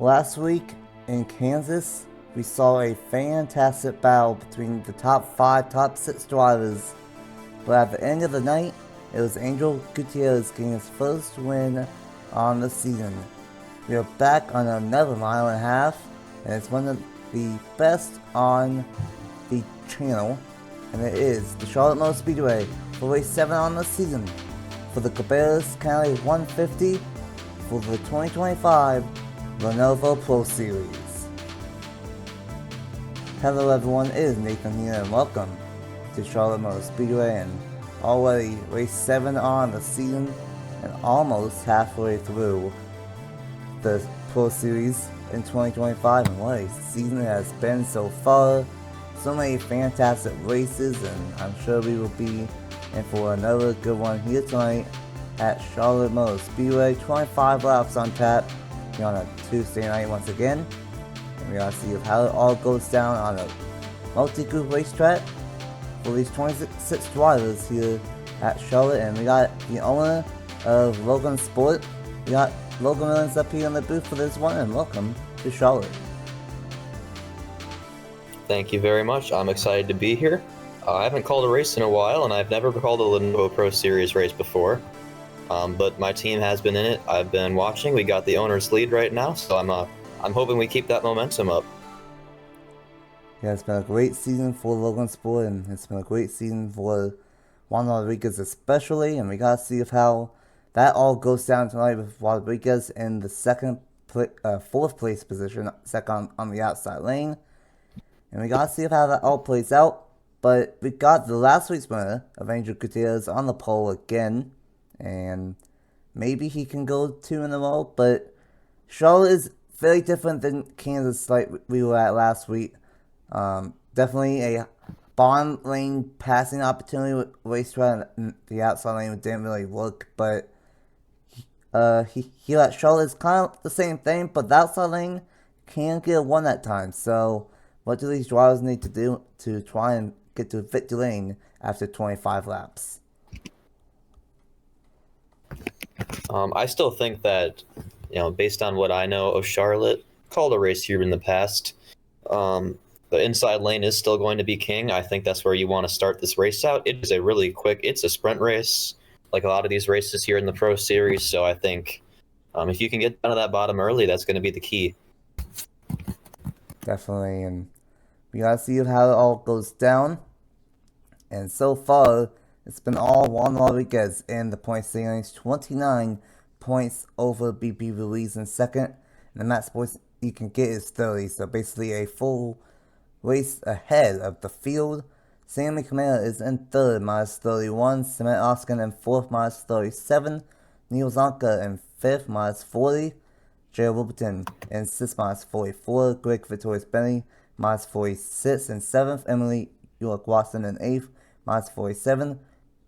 Last week in Kansas, we saw a fantastic battle between the top 5, top 6 drivers, but at the end of the night, it was Angel Gutierrez getting his first win on the season. We are back on another mile and a half, and it's one of the best on the channel, and it is the Charlotte Motor Speedway for race 7 on the season for the Cabarrus County 150 for the 2025 Lenovo Pro Series. Hello everyone, it is Nathan here and welcome to Charlotte Motor Speedway, and already race 7 on the season and almost halfway through the Pro Series in 2025, and what a season it has been so far. So many fantastic races, and I'm sure we will be in for another good one here tonight at Charlotte Motor Speedway. 25 laps on tap here on a Tuesday night once again, and we gotta see how it all goes down on a multi-group racetrack for these 26 drivers here at Charlotte. And we got the owner of Logan Sport, we got Logan Williams up here in the booth for this one, and welcome to Charlotte. Thank you very much. I'm excited to be here. I haven't called a race in a while, and I've never called a Lenovo Pro Series race before. But my team has been in it. I've been watching. We got the owner's lead right now, so I'm hoping we keep that momentum up. Yeah, it's been a great season for Logan Sport, and it's been a great season for Juan Rodriguez especially, and we gotta see how that all goes down tonight with Rodriguez in the fourth place position, second on the outside lane. And we gotta see how that all plays out. But we got the last week's winner of Angel Gutierrez on the pole again, and maybe he can go 2 in a row. But Charlotte is very different than Kansas, like we were at last week. Definitely a bottom lane passing opportunity with racetrack, and the outside lane didn't really work. But he at Charlotte is kind of the same thing, but the outside lane can get a 1 at times. So what do these drivers need to do to try and get to victory lane after 25 laps? I still think that, based on what I know of Charlotte, called a race here in the past, the inside lane is still going to be king. I think that's where you want to start this race out. It is a really quick, it's a sprint race, like a lot of these races here in the Pro Series. So I think if you can get down to that bottom early, that's going to be the key. Definitely, and we gotta see how it all goes down. And so far, it's been all Juan Rodriguez in the point standings, 29 points over BP Ruiz in second, and the max points you can get is 30, so basically a full race ahead of the field. Sammy Camara is in third, minus 31, Cement Oskin in fourth, minus 37, Neil Zonka in fifth, minus 40, Jay Wilberton in sixth, minus 44, Greg Victorious Benny, minus 46 in seventh, Emily York Watson in eighth, minus 47.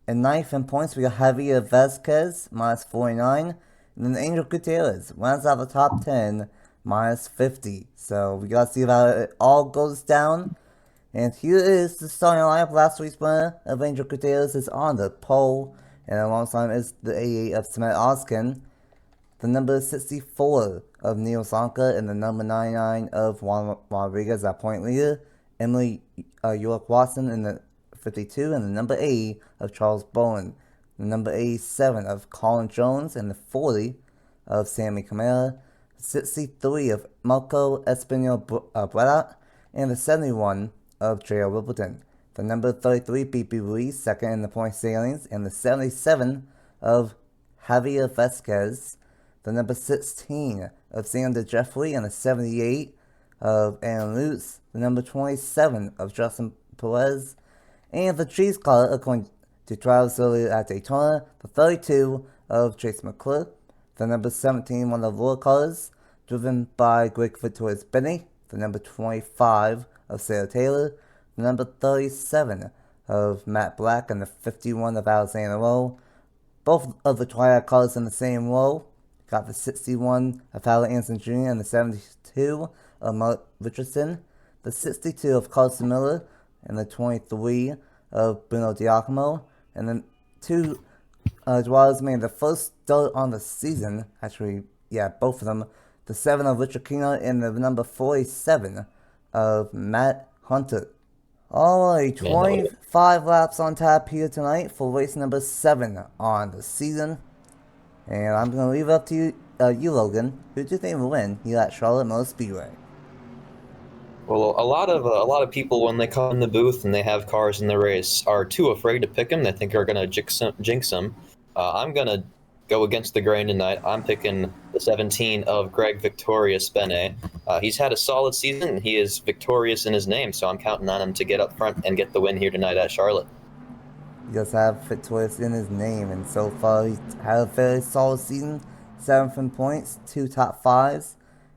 In ninth in points, we got Javier Vasquez, minus 49, and then Angel Gutierrez rounds out the top 10, minus 50. So we gotta see how it all goes down. And here is the starting lineup. Last week's winner of Angel Gutierrez is on the pole, and alongside him is the 88 of Cement Oskin, the number 64 of Neil Zonka, and the number 99 of Juan Rodriguez, our point leader, Emily York Watson in the 52, and the number 80 of Charles Bowen, the number 87 of Colin Jones, and the 40 of Sammy Camara, 63 of Marco Espinal Braddock, and the 71 of J.R. Wimbledon, the number 33 BP Ruiz, second in the point standings, and the 77 of Javier Vasquez, the number 16 of Xander Jeffrey, and the 78 of Aaron Lutz, the number 27 of Justin Perez, and the cheese color, according to trials earlier at Daytona, the 32 of Chase McClure, the number 17, one of the lower colors, driven by Greg Victorious Benny, the number 25 of Sarah Taylor, the number 37 of Matt Black, and the 51 of Alexander Rowe. Both of the triad colors in the same row. Got the 61 of Howard Anson Jr. and the 72 of Mark Richardson, the 62 of Carson Miller, and the 23 of Bruno Giacomo, and then 2 drivers made the first start on the season. Actually, yeah, both of them the 7 of Richard Kingler, and the number 47 of Matt Hunter. Alright, Man, that would've 25 laps on tap here tonight for race number 7 on the season. And I'm going to leave it up to you, Logan. Who do you think will win here at Charlotte Motor Speedway? Well, a lot of people, when they come in the booth and they have cars in the race, are too afraid to pick them. They think they're going to jinx them. I'm going to go against the grain tonight. I'm picking the 17 of Greg Victorious Bene. He's had a solid season, and he is victorious in his name, so I'm counting on him to get up front and get the win here tonight at Charlotte. He does have Victorious in his name, and so far he's had a very solid season. 7 points, 2 top 5s,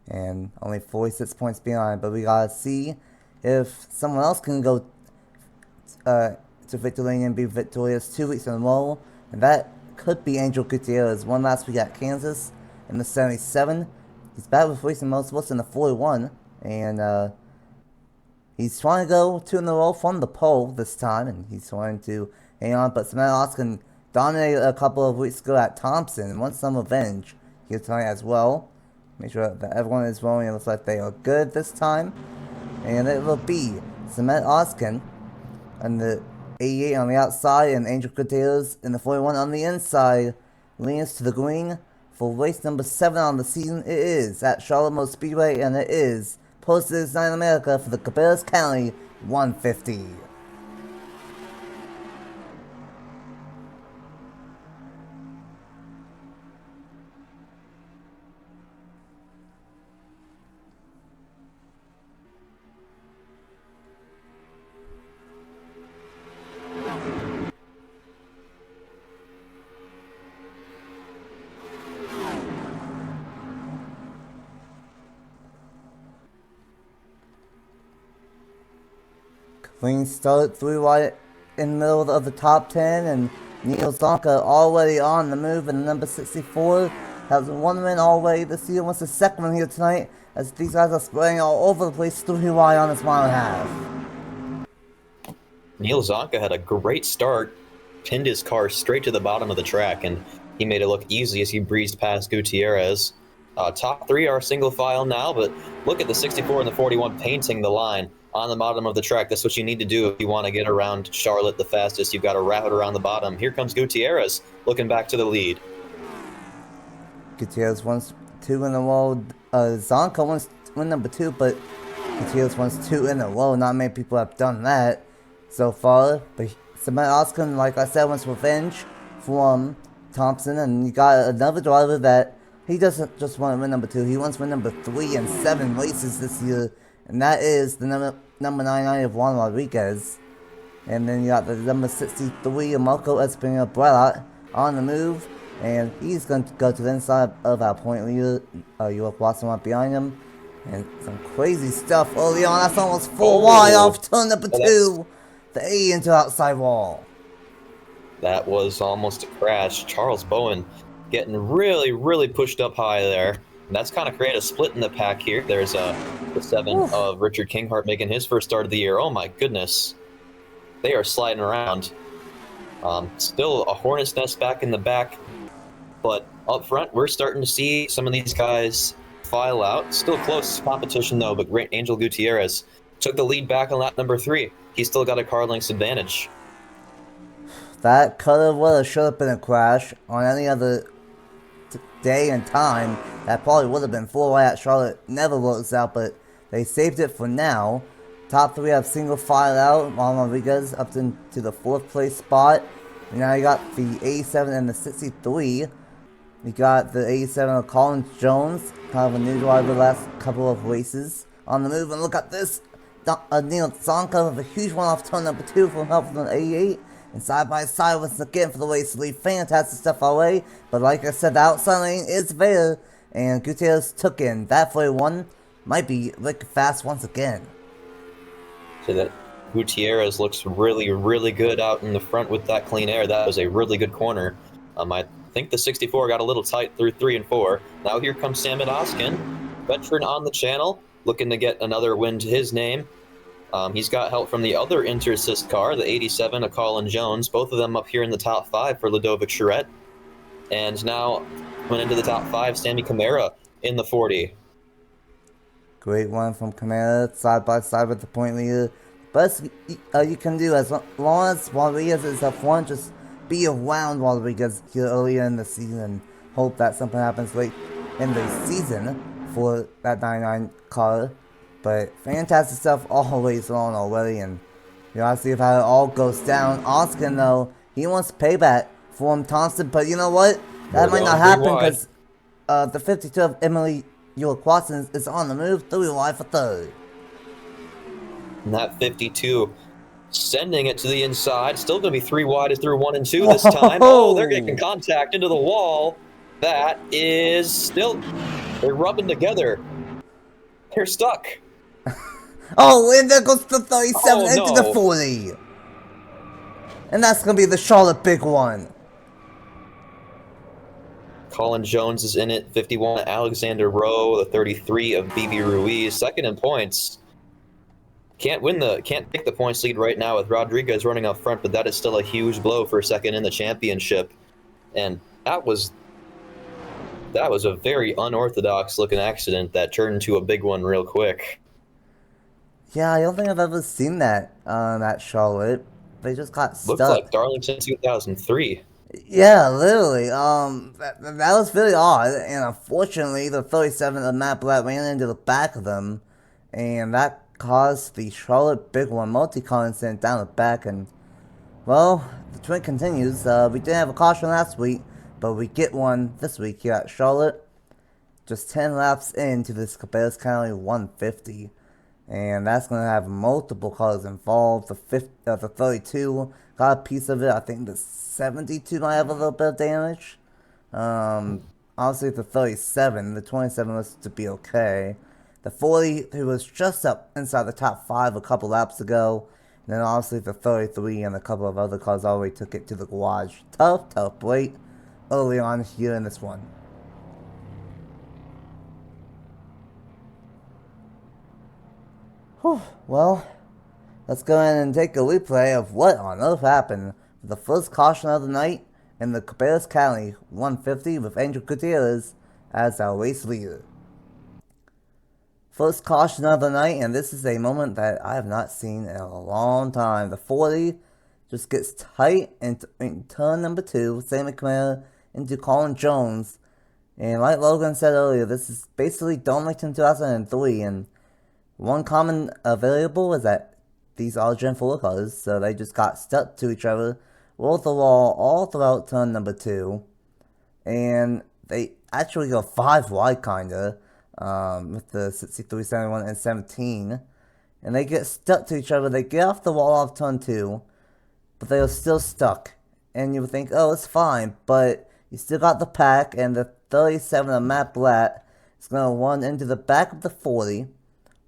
and only 46 points behind. But we gotta see if someone else can go to victory lane and be victorious 2 weeks in a row, and that could be Angel Gutierrez. Won last week at Kansas in the 77. He's back with racing motorsports in the 41, and he's trying to go 2 in a row from the pole this time, and he's trying to hang on. But Samantha Oskin dominated a couple of weeks ago at Thompson and wants some revenge here tonight as well. Make sure that everyone is rolling. It looks like they are good this time, and it will be Samantha Oskin and the 88 on the outside, and Angel Gutierrez in the 41 on the inside. Leans to the green for race number 7 on the season. It is at Charlotte Motor Speedway, and it is posted in America for the Cabarrus County 150. Clean start, 3 wide in the middle of the top 10, and Neil Zonka already on the move in the number 64. Has 1 win already this year, wants the 2nd one here tonight, as these guys are spraying all over the place, 3 wide on his mile and a half. Neil Zonka had a great start, pinned his car straight to the bottom of the track, and he made it look easy as he breezed past Gutierrez. Top 3 are single file now, but look at the 64 and the 41 painting the line on the bottom of the track. That's what you need to do if you want to get around Charlotte the fastest. You've got to wrap it around the bottom. Here comes Gutierrez, looking back to the lead. Gutierrez wants 2 in a row. Zonka wants win number 2, but Gutierrez wants 2 in a row. Not many people have done that so far. But Samantha Oskin, like I said, wants revenge from Thompson, and you got another driver that he doesn't just want to win number 2. He wants to win number 3 in 7 races this year, and that is the number 99 of Juan Rodriguez. And then you got the number 63 of Marco Espinosa on the move, and he's going to go to the inside of our point leader. York Watson right behind him, and some crazy stuff early on. That's almost 4 wide off turn number 2. The 80 into outside wall. That was almost a crash. Charles Bowen getting really, really pushed up high there. And that's kind of created a split in the pack here. There's the 7 of Richard Kinghart making his first start of the year. Oh my goodness. They are sliding around. Still a hornet's nest back in the back. But up front, we're starting to see some of these guys file out. Still close competition though, but great Angel Gutierrez took the lead back on lap number 3. He's still got a car length's advantage. That could have should have been a crash on any other day and time. That probably would have been 4 wide at Charlotte. Never works out, but they saved it for now. Top 3 have single file out. Juan Rodriguez up to the 4th place spot. And now you got the 87 and the 63. You got the 87 of Colin Jones, kind of a new driver the last couple of races on the move. And look at this. Neil Zonka with a huge one off turn number 2 from help from the 88. And side by side once again for the race lead. Fantastic stuff our way. But like I said, the outside lane is there. And Gutierrez took in. That 41 might be like fast once again. So that Gutierrez looks really, really good out in the front with that clean air. That was a really good corner. I think the 64 got a little tight through 3 and 4. Now here comes Samit Oskin, veteran on the channel, looking to get another win to his name. He's got help from the other Interassist car, the 87 of Colin Jones, both of them up here in the top 5 for Ludovic Charette. And now, coming into the top 5, Sammy Camara in the 40. Great one from Kamara, side by side with the point leader. Best you can do as long as Rodriguez is up front, just be around Rodriguez here earlier in the season and hope that something happens late in the season for that 99 car. But fantastic stuff all race on already, and you gotta see how it all goes down. Oscar, though, he wants payback from Thompson, but you know what? That might not happen because the 52 of Emily York-Watson is on the move, 3 wide for third. And that 52 sending it to the inside. Still going to be 3 wide as through 1 and 2 this time. Oh, they're getting contact into the wall. That is still... They're rubbing together. They're stuck. Oh, and there goes the 37 into the 40. And that's going to be the Charlotte big one. Colin Jones is in it. 51, Alexander Rowe, the 33 of BB Ruiz. Second in points. Can't take the points lead right now with Rodriguez running up front, but that is still a huge blow for second in the championship. And that was a very unorthodox looking accident that turned into a big one real quick. Yeah, I don't think I've ever seen that at Charlotte. They just got stuck. Looks like Darlington 2003. Yeah, literally. That was really odd, and unfortunately, the 37 of Matt Blatt ran into the back of them, and that caused the Charlotte big one multi-con incident down the back. And well, the trend continues. We did have a caution last week, but we get one this week here at Charlotte. Just 10 laps into this Cabarrus County 150. And that's going to have multiple cars involved. The 32 got a piece of it. I think the 72 might have a little bit of damage. Obviously the 37, the 27 looks to be okay. The 40, who was just up inside the top 5 a couple laps ago. And then obviously the 33 and a couple of other cars already took it to the garage. Tough wait early on here in this one. Whew, well, let's go ahead and take a replay of what on earth happened for the first caution of the night in the Cabarrus County 150 with Angel Gutierrez as our race leader. First caution of the night, and this is a moment that I have not seen in a long time. The 40 just gets tight in turn number 2, Sammy Camara into Colin Jones. And like Logan said earlier, this is basically Darlington 2003, and one common variable is that these are Gen 4 cars, so they just got stuck to each other, rolled the wall all throughout turn number 2, and they actually go 5 wide kinda, with the 63, 71, and 17, and they get stuck to each other. They get off the wall off turn 2, but they are still stuck, and you would think, oh, it's fine, but you still got the pack, and the 37 of Matt Blatt is going to run into the back of the 40,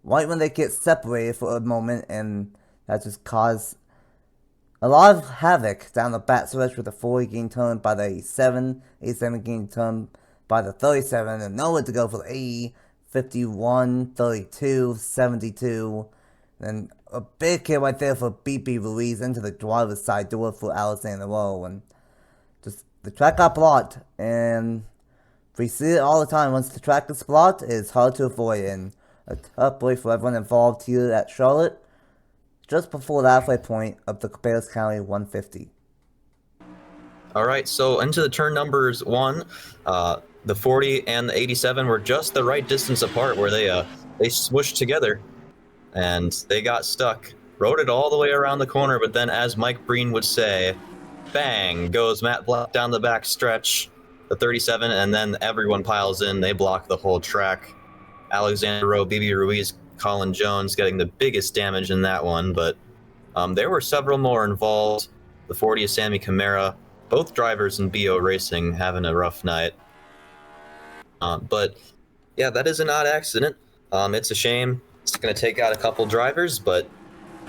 right when they get separated for a moment, and that just caused a lot of havoc down the back stretch with the 40 getting turned by the 87 getting turned by the 37, and nowhere to go for the 80, 51, 32, 72, and a big hit right there for BB Ruiz into the driver's side door for Alexander Rowe, and just the track got blocked, and we see it all the time. Once the track is blocked, it's hard to avoid, and a tough break for everyone involved here at Charlotte, just before the halfway point of the Cabarrus County 150. Alright, so into the turn numbers 1, the 40 and the 87 were just the right distance apart where they smooshed together, and they got stuck. Rode it all the way around the corner, but then as Mike Breen would say, bang, goes Matt Blatt down the back stretch, the 37, and then everyone piles in. They block the whole track. Alexander Rowe, BB Ruiz, Colin Jones getting the biggest damage in that one, but there were several more involved. The 40 of Sammy Camara, both drivers in BO Racing having a rough night. But yeah, that is an odd accident. It's a shame. It's going to take out a couple drivers, but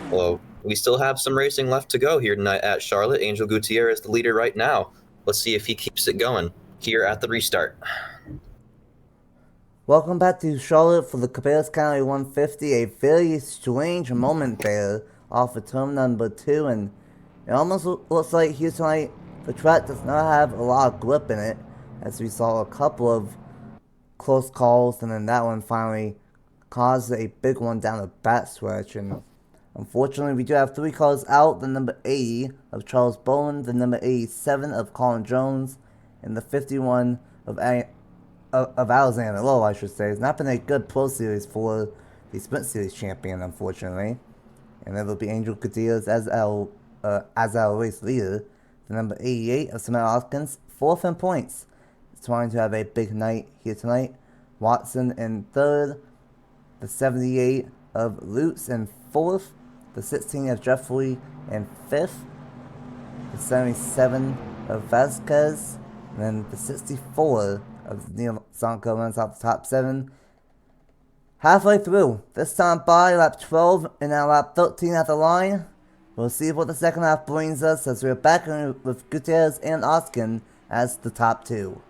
well, we still have some racing left to go here tonight at Charlotte. Angel Gutierrez is the leader right now. Let's see if he keeps it going here at the restart. Welcome back to Charlotte for the Cabarrus County 150. A very strange moment there off of turn number 2, and it almost looks like here tonight the track does not have a lot of grip in it, as we saw a couple of close calls, and then that one finally caused a big one down the backstretch. And unfortunately, we do have 3 cars out: the number 80 of Charles Bowen, the number 87 of Colin Jones, and the 51 of Alexander Lowe, I should say. It's not been a good Pro Series for the Sprint Series champion, unfortunately. And it will be Angel Gutierrez as our race leader. The number 88 of Samantha Hoskins, 4th in points. It's trying to have a big night here tonight. Watson in 3rd. The 78 of Lutz in 4th. The 16 of Jeffrey in 5th. The 77 of Vasquez. And then the 64 of Neil Zonko runs out the top 7. Halfway through, this time by lap 12 and now lap 13 at the line. We'll see what the second half brings us as we're back in with Gutierrez and Oskin as the top 2.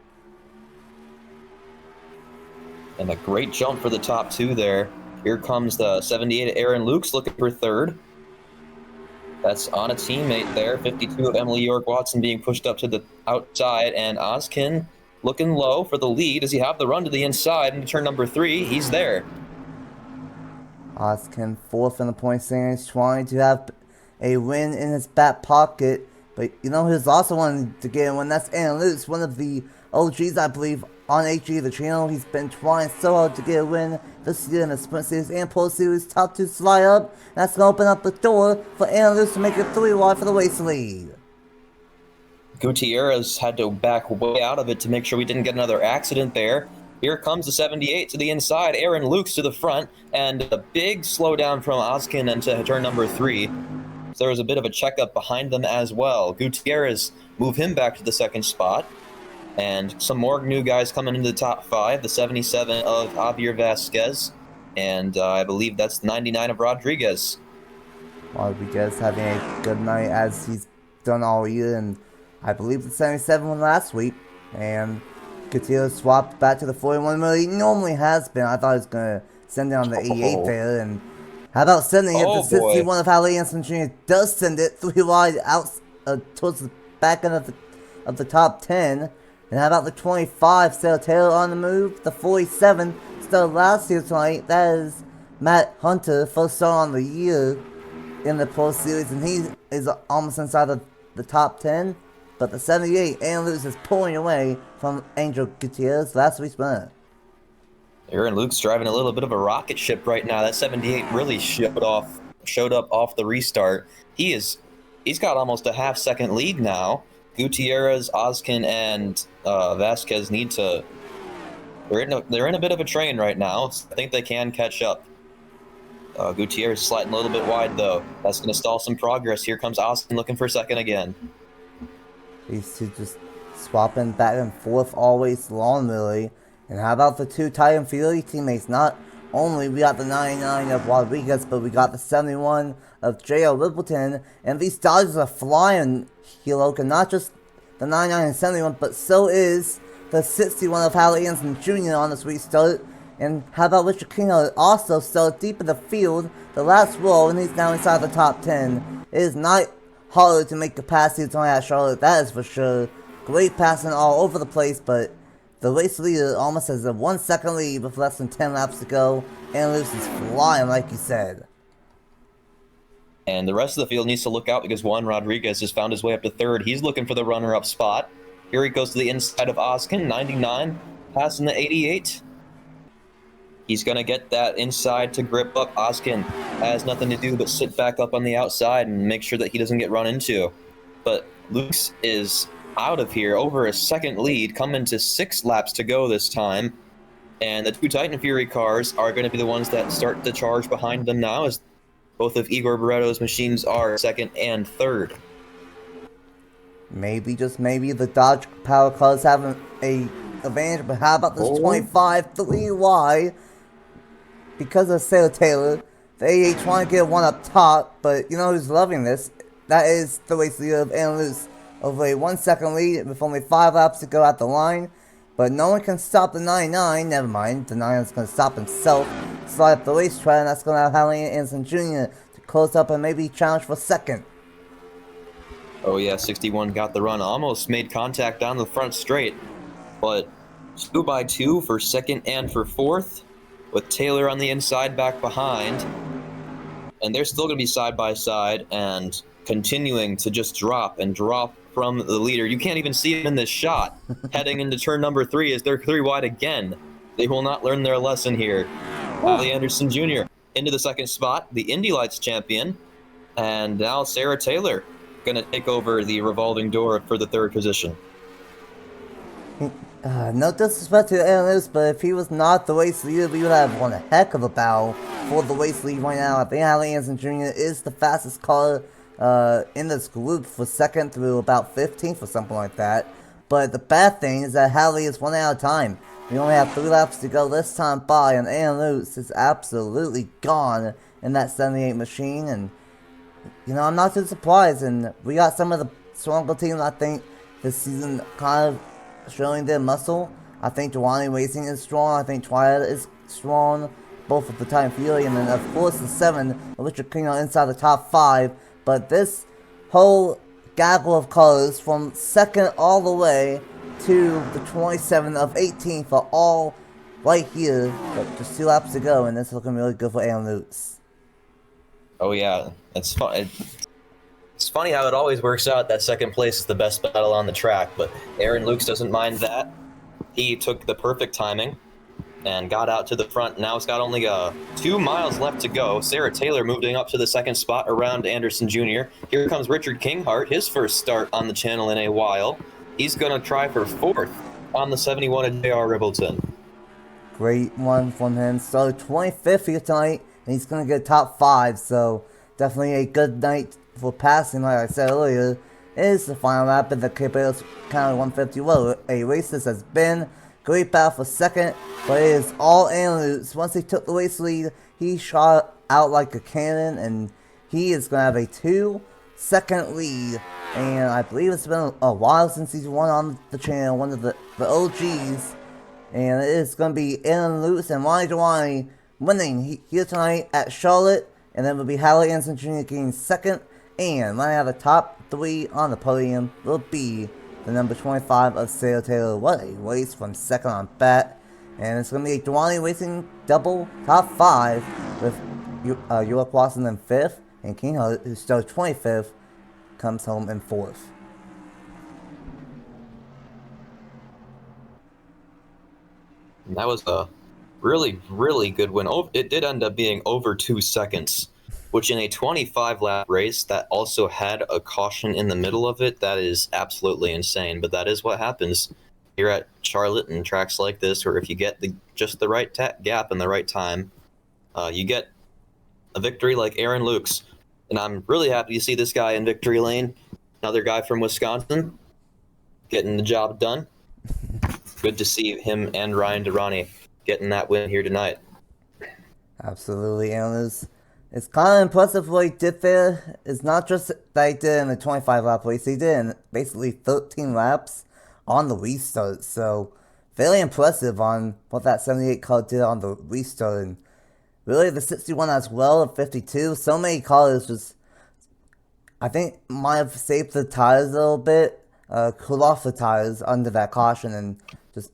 And a great jump for the top 2 there. Here comes the 78 Aaron Lukes looking for 3rd. That's on a teammate there. 52 of Emily York Watson being pushed up to the outside, and Oskin looking low for the lead. Does he have the run to the inside into turn number 3? He's there. Oskin 4th in the point standings, trying to have a win in his back pocket. But you know who's also wanting to get a win? That's Aaron Lutz, one of the OGs, I believe, on HG, the channel. He's been trying so hard to get a win this year in the Sprint Series and Pro Series. Top 2 slide up. That's going to open up the door for Aaron Lutz to make it 3 wide for the race lead. Gutierrez had to back way out of it to make sure we didn't get another accident there. Here comes the 78 to the inside, Aaron Lukes to the front, and a big slowdown from Oskin into turn number 3. So there was a bit of a checkup behind them as well. Gutierrez moved him back to the 2nd spot. And some more new guys coming into the top 5, the 77 of Javier Vasquez, and I believe that's the 99 of Rodriguez. Rodriguez having a good night as he's done all year, and I believe the 77 won last week, and Gutierrez swapped back to the 41 where he normally has been. I thought he was going to send it on the 88 there, and how about sending it? The 61 of Hallie Anson Jr. does send it 3 wide out towards the back end of the top 10. And how about the 25, Sarah Taylor on the move? The 47, still last year tonight, that is Matt Hunter, first start on the year in the Pro Series, and he is almost inside of the top 10. But the 78, Aaron Lutz is pulling away from Angel Gutierrez, last week's winner. Aaron Lukes driving a little bit of a rocket ship right now. That 78 really showed up off the restart. He's got almost a half-second lead now. Gutierrez, Oskin, and Vasquez need to. They're in a bit of a train right now. I think they can catch up. Gutierrez sliding a little bit wide though. That's going to stall some progress. Here comes Oskin looking for 2nd again. These two just swapping back and forth always long, really. And how about the 2 Titan Fidelity teammates? Not only we got the 99 of Rodriguez, but we got the 71 of J.L. Rippleton. And these Dodgers are flying, Hiloka. Not just the 99 and 71, but so is the 61 of Hallie Anson Jr. on this restart. And how about Richard King also started deep in the field, the last row, and he's now inside the top 10. It is not harder to make capacity tonight at Charlotte, that is for sure. Great passing all over the place, but the race leader almost has a 1 second lead with less than 10 laps to go. And Lewis is flying, like you said. And the rest of the field needs to look out because Juan Rodriguez has found his way up to 3rd. He's looking for the runner-up spot. Here he goes to the inside of Oskin, 99, passing the 88. He's going to get that inside to grip up. Oskin has nothing to do but sit back up on the outside and make sure that he doesn't get run into. But Lukes is out of here over a 2nd lead, coming to 6 laps to go this time. And the 2 Titan Fury cars are going to be the ones that start to charge behind them now, as both of Igor Barreto's machines are 2nd and 3rd. Maybe, just maybe, the Dodge Power cars have a advantage, but how about this 25 3Y? Because of Sarah Taylor, the 88 trying to get one up top, but you know who's loving this? That is the race leader of Aaron Lutz, over a 1 second lead with only 5 laps to go at the line. But no one can stop the 99, never mind, the 99 is going to stop himself, slide up the racetrack, and that's going to have Hallie Anson Jr. to close up and maybe challenge for 2nd. Oh yeah, 61 got the run, almost made contact down the front straight, but 2 by 2 for 2nd and for 4th. with Taylor on the inside back behind. And they're still going to be side by side and continuing to just drop and drop from the leader. You can't even see him in this shot. Heading into turn number 3 as they're 3 wide again. They will not learn their lesson here. Holly Anderson Jr. into the second spot, the Indy Lights champion. And now Sarah Taylor going to take over the revolving door for the 3rd position. No disrespect to Aaron Lewis, but if he was not the race leader, we would have won a heck of a battle for the race lead right now. I think Holly Anderson Jr. is the fastest car in this group for 2nd through about 15th or something like that. But the bad thing is that Holly is running out of time. We only have 3 laps to go this time by, and Aaron Lewis is absolutely gone in that 78 machine. And, you know, I'm not too surprised. And we got some of the stronger teams, I think, this season kind of showing their muscle. I think Durrani Racing is strong. I think Triad is strong. Both of the Time Fury. And then, of course, the 7, Richard King inside the top 5. But this whole gaggle of cars from 2nd all the way to the 27 of 18th are all right here. But just 2 laps to go. And it's looking really good for Aaron Lutz. Oh, yeah. It's fun. It's funny how it always works out that 2nd place is the best battle on the track, but Aaron Lukes doesn't mind that. He took the perfect timing and got out to the front. Now it's got only 2 miles left to go. Sarah Taylor moving up to the 2nd spot around Anderson Jr. Here comes Richard Kinghart, his first start on the channel in a while. He's going to try for 4th on the 71 at J.R. Ribbleton. Great one from him. So 25th here tonight, and he's going to get top 5, so definitely a good night for passing. Like I said earlier, is the final lap of the Cabarrus County 150. Well, a race this has been. Great battle for 2nd, but it is all Aaron Lutz. Once he took the race lead, he shot out like a cannon, and he is going to have a 2-second lead. And I believe it's been a while since he's won on the channel, one of the OGs. And it is going to be Aaron Lutz and Ronnie Durrani winning here tonight at Charlotte. And then it will be Holly Anderson Jr. getting 2nd. And running out of the top 3 on the podium will be the number 25 of Sarah Taylor. What a race from 2nd on bat. And it's going to be a Durrani Racing double top 5 with York Watson in 5th. And King, who's still 25th, comes home in 4th. That was a really, really good win. It did end up being over 2 seconds. Which in a 25-lap race that also had a caution in the middle of it, that is absolutely insane. But that is what happens here at Charlotte and tracks like this, where if you get just the right gap and the right time, you get a victory like Aaron Lukes. And I'm really happy to see this guy in victory lane. Another guy from Wisconsin getting the job done. Good to see him and Ryan Durrani getting that win here tonight. Absolutely, Aaron. It's kind of impressive what he did there. It's not just that he did in the 25-lap race. He did in basically 13 laps on the restart. So, very impressive on what that 78 car did on the restart. And really, the 61 as well at 52. So many cars just, I think, might have saved the tires a little bit. Cooled off the tires under that caution and just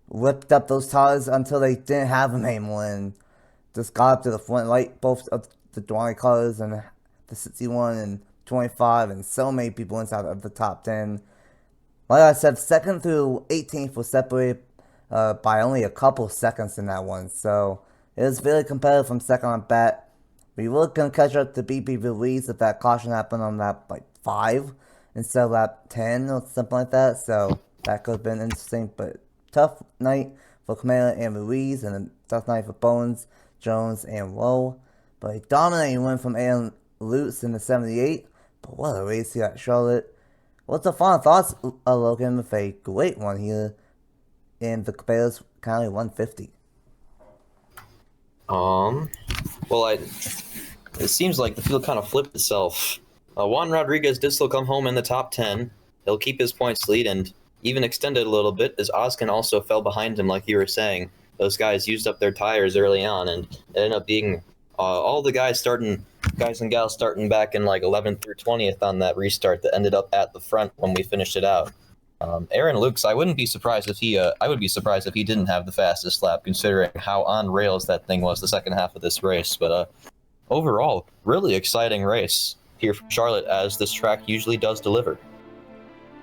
whipped up those tires until they didn't have them anymore. And just got up to the front, like both of the Durrani cars and the 61 and 25, and so many people inside of the top 10. Like I said, 2nd through 18th was separated by only a couple seconds in that one, so it was very competitive from 2nd on bat. We were going to catch up to BP Ruiz if that caution happened on lap 5 instead of lap 10 or something like that, so that could have been interesting, but tough night for Camara and Ruiz, and a tough night for Bones, Jones, and Lowe. But a dominating win from Aaron Lutz in the 78. But what a race here at Charlotte. What's the final thoughts, Logan, with a great one here in the Cabarrus County 150? Well, it seems like the field kind of flipped itself. Juan Rodriguez did still come home in the top 10. He'll keep his points lead and even extend it a little bit, as Ozkin also fell behind him, like you were saying. Those guys used up their tires early on, and it ended up being all the guys and gals starting back in like 11th through 20th on that restart that ended up at the front when we finished it out. Aaron Lukes, I wouldn't be surprised if he. I would be surprised if he didn't have the fastest lap, considering how on rails that thing was the second half of this race. But overall, really exciting race here from Charlotte, as this track usually does deliver.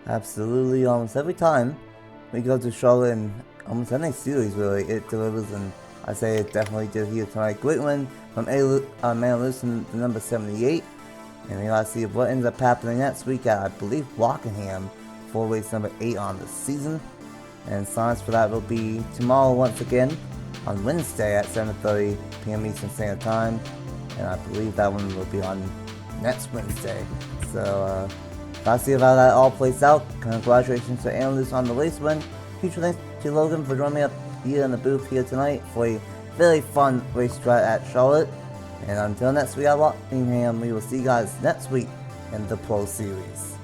Absolutely, almost every time we go to Charlotte in almost any series, really, it delivers, and I say it definitely did here tonight. Great win from Man Lewis, the number 78, and we gotta see what ends up happening next week at, I believe, Rockingham, for race number 8 on the season. And signs for that will be tomorrow once again on Wednesday at 7:30 p.m. Eastern Standard Time, and I believe that one will be on next Wednesday. So, gotta see how that all plays out. Congratulations to Analyst on the race win. Huge thanks to Logan for joining me up here in the booth here tonight for a very fun racetrack at Charlotte. And until next week at Rockingham, we will see you guys next week in the Pro Series.